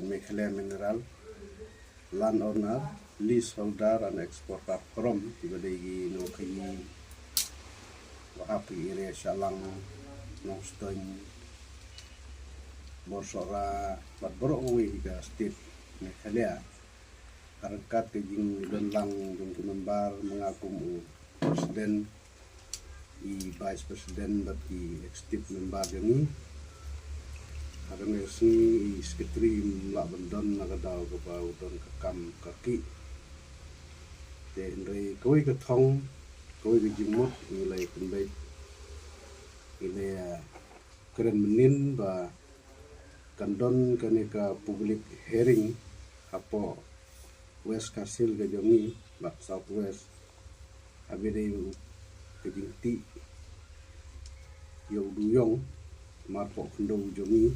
Meghalaya Mineral landowner, leaseholder and exporter from ibadagi no kayi wahapi area Shalang no stoin borsora batboro uwi ka state Meghalaya karangkat kajing ilanlang yung kunambar mengaku presiden vice president bat executive member yang karena si sekretari mula bandon nakadaw ka ba udon kakam kaki te ndai koi ka thong koi ka jimot nilai kundai ile keren menin ba kandon kaneka public hearing apo West Kasil ka jongi bat Southwest abire kejingti yung duyong marpo kendo jongi